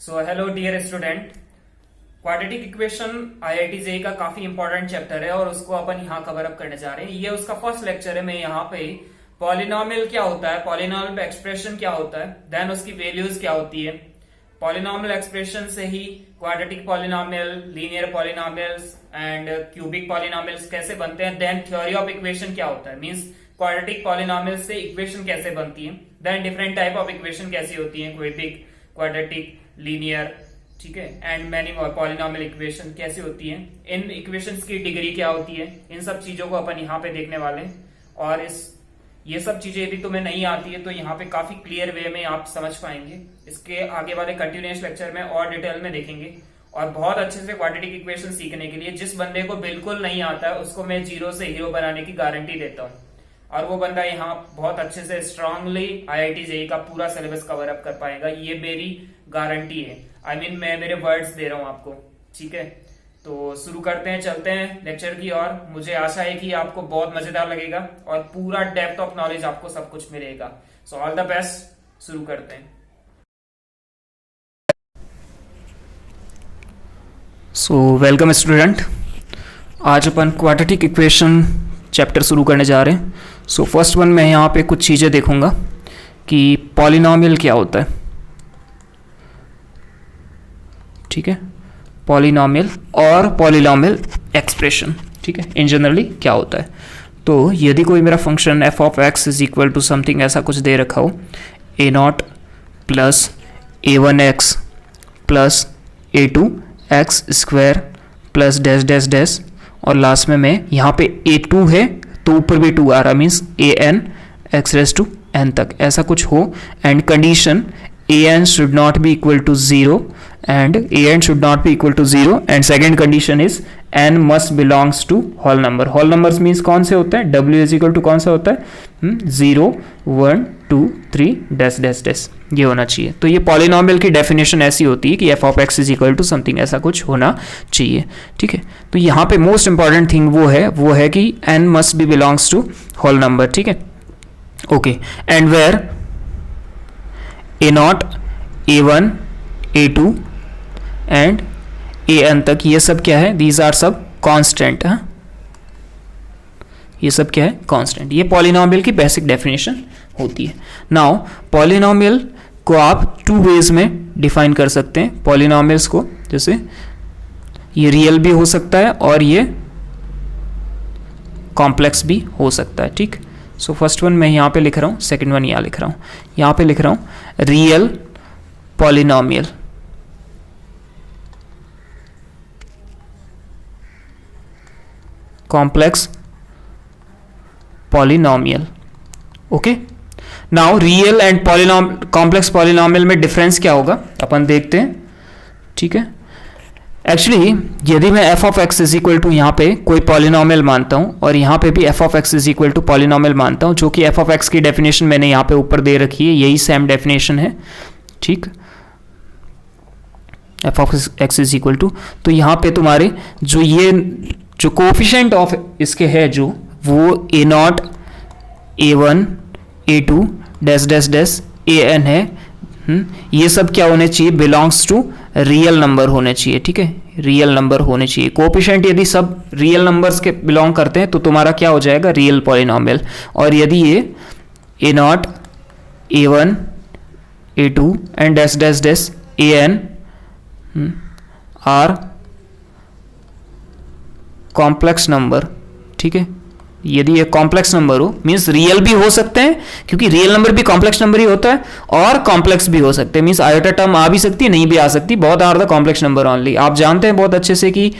सो hello dear student, quadratic equation IIT JEE का काफी important chapter है और उसको अपन यहाँ कवर अप करने जा रहे हैं। ये उसका फर्स्ट लेक्चर है। मैं यहाँ पे पॉलिनोमियल क्या होता है, पॉलिनोमियल एक्सप्रेशन क्या होता है, देन उसकी वैल्यूज क्या होती है, पॉलिनोमियल एक्सप्रेशन से ही quadratic polynomial, linear polynomials and cubic polynomials कैसे बनते हैं, देन थ्योरी ऑफ इक्वेशन क्या होता है, मींस क्वाड्रेटिक पॉलिनोमियल से इक्वेशन कैसे बनती है, then different type of equation कैसी होती है, क्यूबिक, क्वाड्रेटिक, लीनियर, ठीक है, and many more polynomial equation कैसी होती है, इन इक्वेशंस की डिग्री क्या होती है, इन सब चीजों को अपन यहाँ पे देखने वाले हैं। और ये सब चीजें यदि तुम्हें नहीं आती है तो यहाँ पे काफी क्लियर वे में आप समझ पाएंगे। इसके आगे वाले कंटिन्यूअस लेक्चर में और डिटेल में देखेंगे और बहुत अच्छे से क्वाड्रेटिक इक्वेशन सीखने के लिए जिस बंदे को बिल्कुल नहीं आता है उसको मैं जीरो से हीरो बनाने की गारंटी देता हूँ और वो बंदा यहाँ बहुत अच्छे से स्ट्रांगली आईआईटी जेईई का पूरा सिलेबस कवर अप कर पाएगा। ये मेरी गारंटी है। I mean, मैं मेरे वर्ड्स दे रहा हूँ आपको, ठीक है। तो शुरू करते हैं, चलते हैं लेक्चर की ओर। मुझे आशा है कि आपको बहुत मजेदार लगेगा और पूरा डेप्थ ऑफ नॉलेज आपको सब कुछ मिलेगा। सो ऑल द बेस्ट, शुरू करते हैं। सो वेलकम स्टूडेंट, आज अपन क्वाड्रेटिक इक्वेशन चैप्टर शुरू करने जा रहे हैं। सो फर्स्ट वन, मैं यहाँ पे कुछ चीज़ें देखूंगा कि पॉलिनोमियल क्या होता है, ठीक है, पॉलिनोमियल और पॉलिनोमियल एक्सप्रेशन, ठीक है, इन जनरली क्या होता है। तो यदि कोई मेरा function f of x is equal to something ऐसा कुछ दे रखा हो, a naught plus a one x plus a two x square plus dash dash dash, और लास्ट में मैं यहाँ पे ए टू है तो ऊपर भी टू आ रहा, means a n x raise to n तक ऐसा कुछ हो, and condition a n should not be equal to zero and an should not be equal to 0 and second condition is n must belongs to whole number. whole numbers means कौन से होते हैं, w is equal to कौन सा होता है, 0 1 2 3 dash dash dash, ये होना चाहिए। तो ये पॉलिनोमियल की डेफिनेशन ऐसी होती है कि f of x is equal to something ऐसा कुछ होना चाहिए, ठीक है। तो यहाँ पे मोस्ट इंपॉर्टेंट थिंग वो है कि n must be belongs to whole number, ठीक है, okay. And where a naught a1 a2 and a n तक ये सब क्या है, दीज आर सब कांस्टेंट, है, ये सब क्या है, कांस्टेंट। ये पॉलिनोमियल की बेसिक डेफिनेशन होती है। नाउ पॉलिनोमियल को आप टू वेज में डिफाइन कर सकते हैं पॉलिनोमियल्स को, जैसे ये रियल भी हो सकता है और ये कॉम्प्लेक्स भी हो सकता है, ठीक। सो फर्स्ट वन मैं यहाँ पे लिख रहा हूँ, सेकेंड वन यहाँ लिख रहा हूँ। यहाँ पे लिख रहा हूँ real polynomial, complex polynomial, okay. Now real and complex polynomial में डिफरेंस क्या होगा अपन देखते हैं, ठीक है। एक्चुअली यदि मैं f of x is equal to यहाँ पे कोई पॉलिनोमियल मानता हूँ और यहाँ पे भी f of x is equal to polynomial मानता हूँ, जो कि f ऑफ x की डेफिनेशन मैंने यहाँ पे ऊपर दे रखी है, यही सेम डेफिनेशन है, ठीक, f of x is equal to, तो यहाँ पे तुम्हारे जो कोफिशिएंट ऑफ इसके है जो वो a naught a one a two dash dash dash a n है, ये सब क्या होने चाहिए, बिलोंग्स टू रियल नंबर होने चाहिए, ठीक है, रियल नंबर होने चाहिए। कोफिशिएंट यदि सब रियल नंबर्स के बिलोंग करते हैं तो तुम्हारा क्या हो जाएगा, रियल पॉलिनोमियल। और यदि ये a naught a one a two and dash dash dash a n are complex number, ठीक है, यदि ये कॉम्प्लेक्स नंबर हो, मींस रियल भी हो सकते हैं क्योंकि रियल नंबर भी कॉम्प्लेक्स नंबर ही होता है, और कॉम्प्लेक्स भी हो सकते हैं, मींस आयोटा टर्म आ भी सकती है, नहीं भी आ सकती, बहुत are the complex number only. आप जानते हैं बहुत अच्छे से कि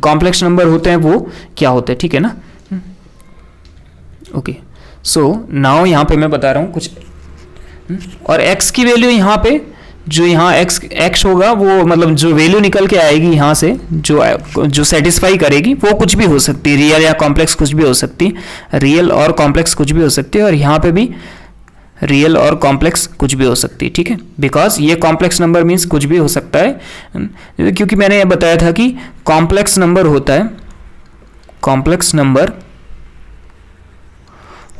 कॉम्प्लेक्स नंबर होते हैं वो क्या होते हैं, ठीक है ना, ओके। सो नाउ यहाँ पे मैं बता रहा हूँ कुछ, और x की वैल्यू यहाँ पे जो यहाँ x होगा वो मतलब जो वैल्यू निकल के आएगी यहाँ से जो सेटिस्फाई करेगी वो कुछ भी हो सकती है, रियल या कॉम्प्लेक्स कुछ भी हो सकती है, रियल और कॉम्प्लेक्स कुछ भी हो सकती है, और यहाँ पे भी रियल और कॉम्प्लेक्स कुछ भी हो सकती है, ठीक है, बिकॉज ये कॉम्प्लेक्स नंबर मीन्स कुछ भी हो सकता है, क्योंकि मैंने ये बताया था कि कॉम्प्लेक्स नंबर होता है, कॉम्प्लेक्स नंबर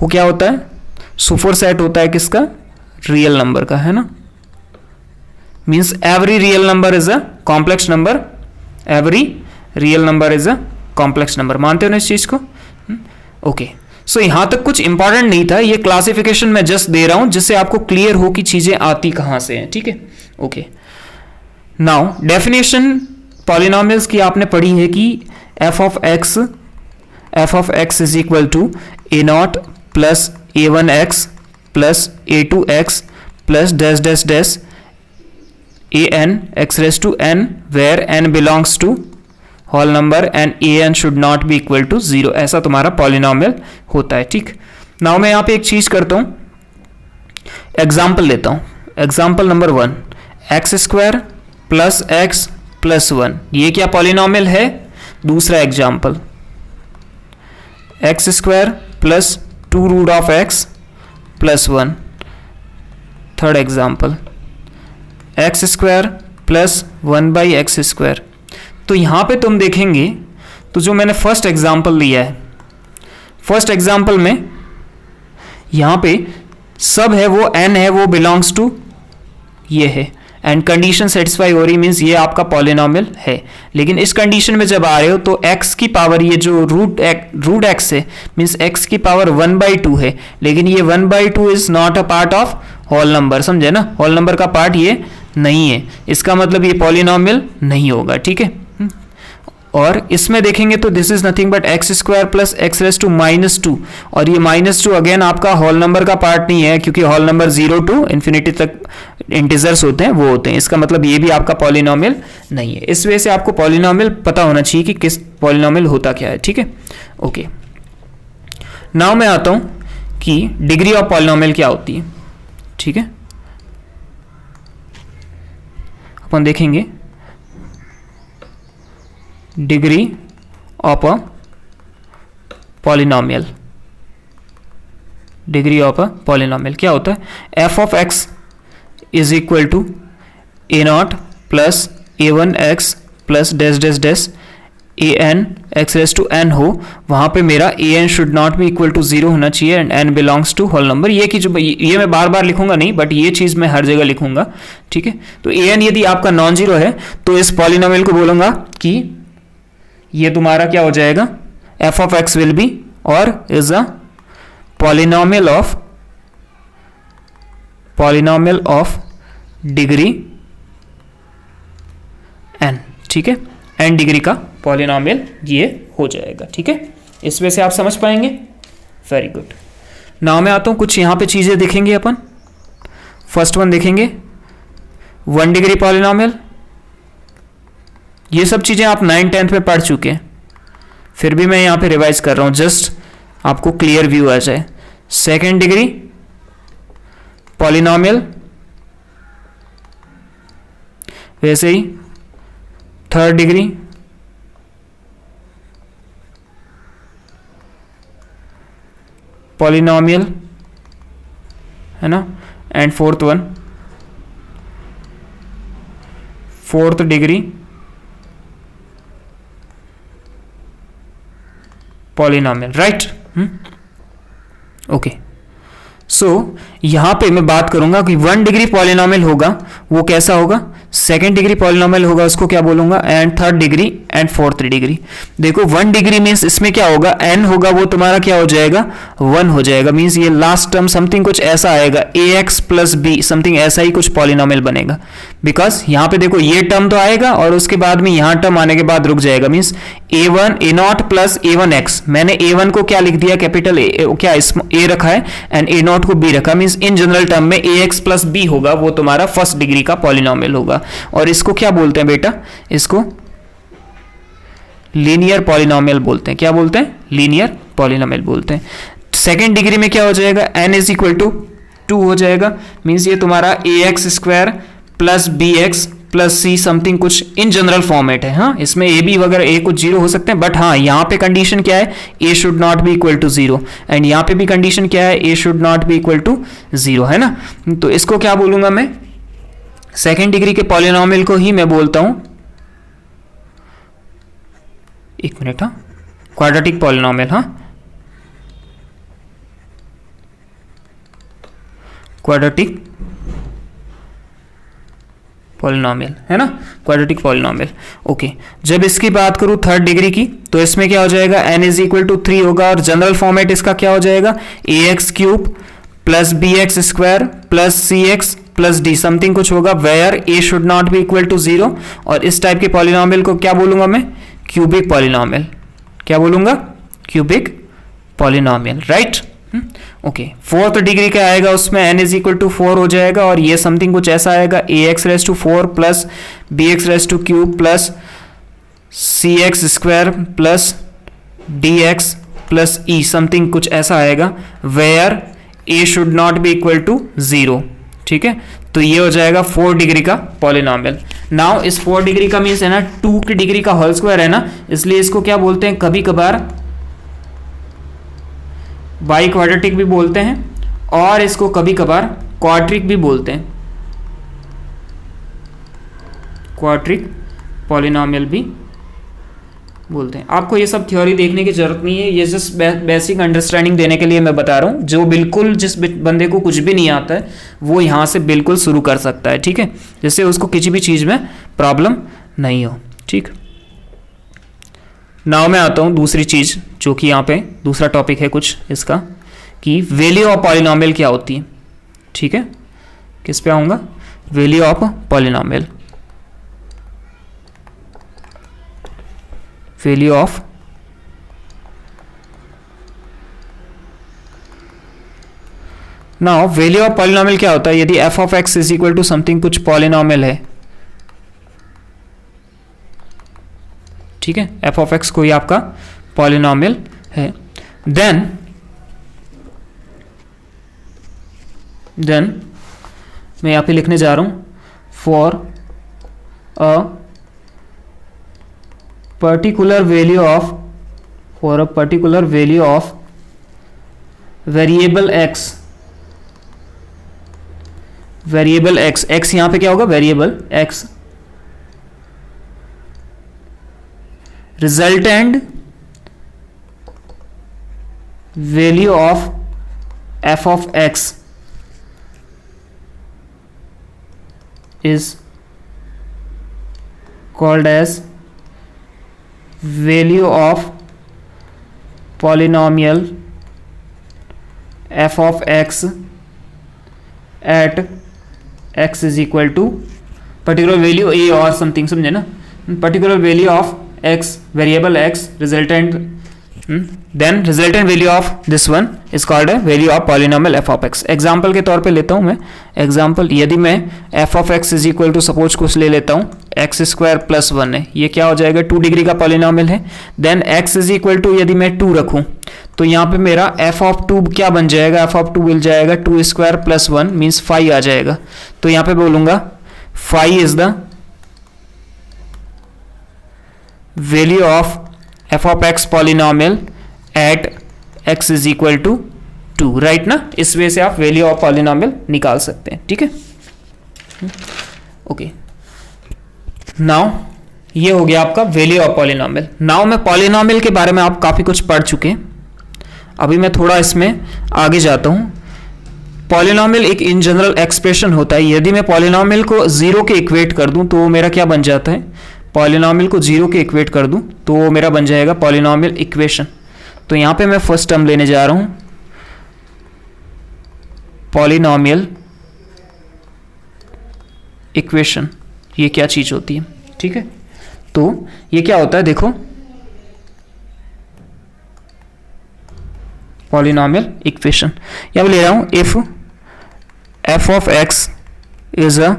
वो क्या होता है, सुपर सेट होता है किसका, रियल नंबर का, है ना, means every real number is a complex number, every real number is a complex number. मानते हो ना इस चीज को? ओके सो यहां तक कुछ इंपॉर्टेंट नहीं था, ये क्लासिफिकेशन मैं जस्ट दे रहा हूं जिससे आपको क्लियर हो कि चीजें आती कहां से हैं, ठीक है? ओके नाउ डेफिनेशन पॉलिनोमियल्स की आपने पढ़ी है कि f of x is equal to a naught plus a one x plus a two x plus dash dash dash a n x raise to n where n belongs to whole number and a n should not be equal to 0। ऐसा तुम्हारा polynomial होता है, ठीक? Now मैं यहां पे एक चीज करता हूं, एग्जाम्पल लेता हूं। Example number 1, x square plus x plus 1, ये क्या पॉलिनोमियल है? दूसरा example, x square plus 2 root of x plus 1। Third example, x square plus 1 by x square. तो यहां पे तुम देखेंगे तो जो मैंने फर्स्ट एग्जाम्पल लिया है, फर्स्ट एग्जाम्पल में यहां पे सब है वो n है वो बिलोंग्स टू ये है एंड कंडीशन सेटिस्फाई हो रही, मीन्स ये आपका पॉलिनोमियल है। लेकिन इस कंडीशन में जब आ रहे हो तो x की पावर ये जो रूट x है मीन्स x की पावर 1/2 है, लेकिन ये 1/2 is not a part of whole number, समझे ना? होल नंबर का पार्ट ये नहीं है, इसका मतलब ये पॉलिनोमियल नहीं होगा, ठीक है? और इसमें देखेंगे तो this is nothing but x square plus x raise to -2, और ये -2 अगेन आपका होल नंबर का पार्ट नहीं है क्योंकि होल नंबर 0 टू इन्फिनिटी तक इंटीजर्स होते हैं वो होते हैं, इसका मतलब ये भी आपका पॉलिनोमियल नहीं है। इस वजह से आपको पॉलिनोमियल पता होना चाहिए कि किस पॉलिनोमियल होता क्या है, ठीक है? ओके नाउ मैं आता हूं कि डिग्री ऑफ पॉलिनोमियल क्या होती है, ठीक है? अपन देखेंगे degree of a polynomial. Degree of a polynomial क्या होता है? F of x is equal to a naught plus a one x plus dash dash dash a n x raise to n हो, वहां पे मेरा a n should not be equal to 0 होना चाहिए and n belongs to whole number. ये कि जो ये मैं बार बार लिखूंगा नहीं, बट ये चीज मैं हर जगह लिखूंगा, ठीक है? तो ए एन यदि आपका नॉन जीरो है तो इस पॉलिनोमियल को बोलूंगा कि ये तुम्हारा क्या हो जाएगा? F of x will be और is a polynomial of degree n, ठीक है? एन डिग्री का पॉलिनोमियल ये हो जाएगा, ठीक है? इस वजह से आप समझ पाएंगे। Very good. नाउ मैं आता हूं, कुछ यहां पे चीजें देखेंगे अपन। फर्स्ट वन देखेंगे 1 डिग्री पॉलिनोमियल। ये सब चीजें आप 9th 10th में पढ़ चुके हैं, फिर भी मैं यहां पे रिवाइज कर रहा हूं जस्ट आपको क्लियर व्यू आ जाए। 2nd डिग्री पॉलिनोमियल, वैसे ही 3rd डिग्री, पॉलिनोमियल है ना, and 4th one 4th degree polynomial, right? Okay so यहां पे मैं बात करूंगा कि 1 डिग्री पॉलिनोमियल होगा वो कैसा होगा? 2nd डिग्री पॉलिनोमियल होगा, उसको क्या बोलूंगा? And 3rd degree and 4th degree. देखो 1 डिग्री मीन्स इसमें क्या होगा? n होगा वो तुम्हारा क्या हो जाएगा? 1 हो जाएगा, मीन्स ये लास्ट टर्म समथिंग कुछ ऐसा आएगा, ax प्लस b समथिंग ऐसा ही कुछ पॉलिनोमियल बनेगा। बिकॉज यहाँ पे देखो ये टर्म तो आएगा और उसके बाद में यहाँ टर्म आने के बाद रुक जाएगा, means a1 a naught plus a1x। मैंने a1 को क्या लिख दिया? कैपिटल A, क्या a रखा है, एंड a नॉट को b रखा, मीन्स इन जनरल टर्म में ax प्लस b होगा वो तुम्हारा 1st डिग्री का पॉलिनोमियल होगा। और इसको क्या बोलते हैं बेटा? इसको लीनियर पॉलिनोमियल बोलते हैं। क्या बोलते हैं? लीनियर पॉलिनोमियल बोलते हैं। 2nd डिग्री में क्या हो जाएगा? n इज इक्वल टू 2 हो जाएगा, मीन्स ये तुम्हारा ax square plus bx plus c something कुछ इन जनरल फॉर्मेट है। हाँ, इसमें a b वगैरह a कुछ 0 हो सकते हैं, बट हाँ यहाँ पे कंडीशन क्या है? a should not be equal to 0 and यहाँ पे भी कंडीशन क्या है? a should not be equal to 0, है ना? तो इसको क्या बोलूंगा मैं? 2nd डिग्री के पॉलिनोमियल को ही मैं बोलता हूं, एक मिनट, हाँ, क्वाड्रेटिक पॉलिनोमियल। हाँ, क्वाड्रेटिक पॉलिनोमियल, है ना, क्वाड्रेटिक पॉलिनोमियल। ओके, जब इसकी बात करूं थर्ड डिग्री की, तो इसमें क्या हो जाएगा, n इज इक्वल टू 3 होगा, और जनरल फॉर्मेट इसका क्या हो जाएगा, ax cube plus bx square plus cx plus d something कुछ होगा, where a should not be equal to 0। और इस टाइप के पॉलिनोमियल को क्या बोलूंगा मैं, क्यूबिक पॉलिनोमियल। क्या बोलूंगा, cubic polynomial, right. Okay, fourth degree का आएगा, उसमें n इज इक्वल टू 4 हो जाएगा, और ये समथिंग कुछ ऐसा आएगा, ax raise to 4 plus bx raise to cube plus cx square plus dx plus e something कुछ ऐसा आएगा, where a should not be equal to 0। ठीक है, तो ये हो जाएगा 4 डिग्री का पॉलिनोमियल। नाउ इस 4 डिग्री का मीन्स है ना 2 की डिग्री का होल स्क्वायर है ना, इसलिए इसको क्या बोलते हैं, कभी कभार बाई क्वाड्रेटिक भी बोलते हैं, और इसको कभी कभार क्वाड्रिक भी बोलते हैं, क्वाड्रिक पॉलिनोमियल भी बोलते हैं। आपको ये सब थ्योरी देखने की जरूरत नहीं है, ये जस्ट बेसिक अंडरस्टैंडिंग देने के लिए मैं बता रहा हूँ। जो बिल्कुल जिस बंदे को कुछ भी नहीं आता है वो यहाँ से बिल्कुल शुरू कर सकता है, ठीक है, जिससे उसको किसी भी चीज़ में प्रॉब्लम नहीं हो। ठीक, नाउ मैं आता हूँ दूसरी चीज़, जो कि यहाँ पे दूसरा टॉपिक है कुछ इसका, कि वैल्यू ऑफ पॉलिनोमियल क्या होती है। ठीक है, किस पे आऊँगा, value of polynomial, value of now value of polynomial क्या होता है, यदि f of x is equal to something कुछ पॉलिनोमियल है, ठीक है, f ऑफ x कोई आपका पॉलिनोमियल है, देन मैं यहां पे लिखने जा रहा हूं, for a particular value of variable x यहां पे क्या होगा, variable x, resultant value of f of x is called as value of polynomial f of x at x is equal to particular value a or something, समझे ना, particular value of x, variable x, resultant then resultant value of this one is called a value of polynomial f of x। Example के तौर पे लेता हूँ मैं example, यदि मैं f of x is equal to suppose कुछ ले लेता हूँ x स्क्वायर प्लस 1 है, ये क्या हो जाएगा, 2 डिग्री का पॉलिनोमियल है। Then x is equal to यदि मैं 2 रखूँ तो यहाँ पे मेरा f ऑफ 2 क्या बन जाएगा, f ऑफ 2 मिल जाएगा 2 स्क्वायर प्लस 1 मीन्स 5 आ जाएगा। तो यहाँ पे बोलूँगा 5 is the value of f of x polynomial at x is equal to 2, right ना। इस वे से आप वैल्यू ऑफ पॉलिनोमियल निकाल सकते हैं, ठीक है। ओके, नाउ ये हो गया आपका वैल्यू ऑफ पॉलिनोमियल। नाउ मैं पॉलिनोमियल के बारे में आप काफ़ी कुछ पढ़ चुके हैं, अभी मैं थोड़ा इसमें आगे जाता हूँ। पॉलिनोमियल एक इन जनरल एक्सप्रेशन होता है, यदि मैं पॉलिनोमियल को 0 के इक्वेट कर दूं तो वो मेरा क्या बन जाता है, पॉलिनोमियल को 0 के इक्वेट कर दूं तो वो मेरा बन जाएगा पॉलिनोमियल इक्वेशन। तो यहाँ पे मैं फर्स्ट टर्म लेने जा रहा हूँ पॉलिनोमियल इक्वेशन, ये क्या चीज होती है, ठीक है। तो ये क्या होता है, देखो पॉलिनोमियल इक्वेशन यहाँ पे ले रहा हूँ, if f of x is a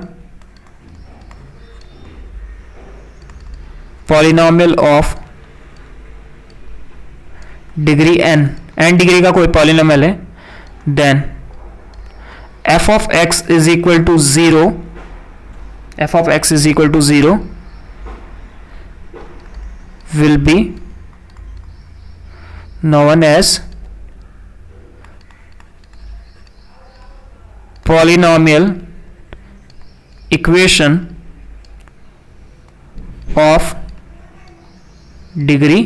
polynomial of degree n degree का कोई पॉलिनोमियल है, then f of x is equal to 0, f of x is equal to 0 will be known as polynomial equation of degree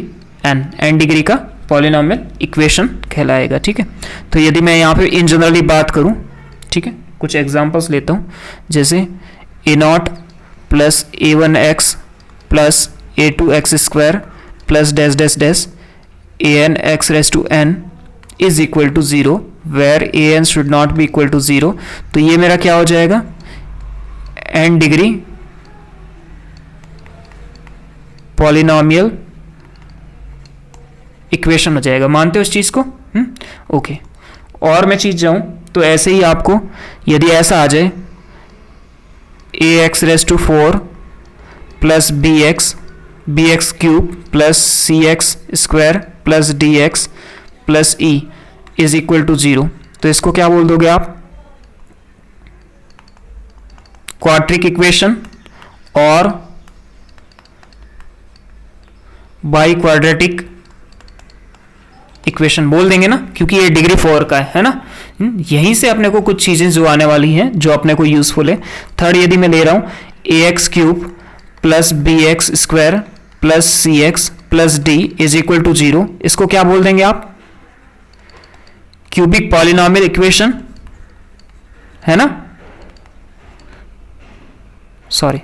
n degree का polynomial equation कहलाएगा, ठीक है। तो यदि मैं यहाँ पे इन जनरली बात करूँ, ठीक है, कुछ एग्जांपल्स लेता हूँ, जैसे a naught plus a1x plus a2x square plus dash dash dash an(x) raised to n is equal to 0 where an should not be equal to 0। तो ये मेरा क्या हो जाएगा, n डिग्री पॉलिनॉमियल इक्वेशन हो जाएगा। मानते हो इस चीज को? ओके। और मैं चीज जाऊं तो ऐसे ही आपको यदि ऐसा आ जाए ax raised to 4 plus bx cube plus cx square plus dx plus e is equal to 0, तो इसको क्या बोल दोगे आप? क्वाड्रिक इक्वेशन और बाई क्वाड्रेटिक इक्वेशन बोल देंगे ना, क्योंकि ये डिग्री 4 का है ना। यहीं से अपने को कुछ चीजें जो आने वाली हैं जो अपने को यूजफुल है। थर्ड यदि मैं ले रहा हूं ax cube plus bx square plus cx plus d is equal to 0, इसको क्या बोल देंगे आप? क्यूबिक पॉलिनॉमियल इक्वेशन है ना, सॉरी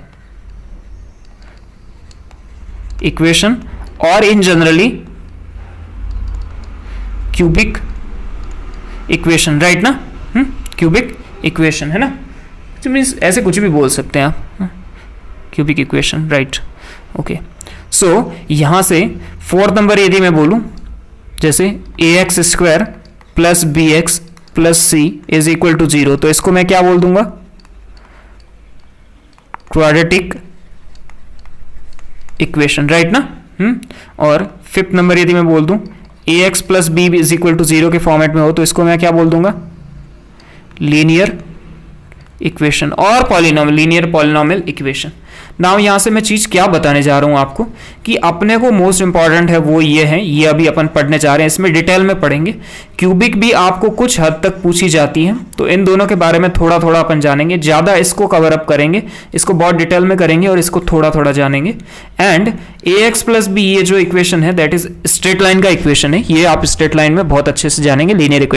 इक्वेशन, और इन जनरली क्यूबिक इक्वेशन, राइट ना? क्यूबिक इक्वेशन है ना, मीन्स ऐसे कुछ भी बोल सकते हैं आप, cubic equation, right. Okay, so यहां से फोर्थ नंबर यदि मैं बोलूं जैसे ax square plus bx plus c is equal to 0, तो इसको मैं क्या बोल दूंगा? क्वाड्रेटिक इक्वेशन, राइट ना? और फिफ्थ नंबर यदि मैं बोल दूं ax plus b is equal to 0 के फॉर्मेट में हो, तो इसको मैं क्या बोल दूंगा? लीनियर इक्वेशन और polynomial, linear polynomial equation. Now यहां से मैं चीज क्या बताने जा रहा हूं आपको कि अपने को मोस्ट इंपॉर्टेंट है वो ये है, ये अभी अपन पढ़ने जा रहे हैं, इसमें डिटेल में पढ़ेंगे। क्यूबिक भी आपको कुछ हद तक पूछी जाती है, तो इन दोनों के बारे में थोड़ा थोड़ा अपन जानेंगे, ज्यादा इसको कवर अप करेंगे, इसको बहुत डिटेल में करेंगे और इसको थोड़ा थोड़ा जानेंगे। एंड ax प्लस b ये जो इक्वेशन है दैट इज स्ट्रेट लाइन का इक्वेशन है, ये आप स्ट्रेट लाइन में बहुत अच्छे से जानेंगे, लीनियर इक्वेशन।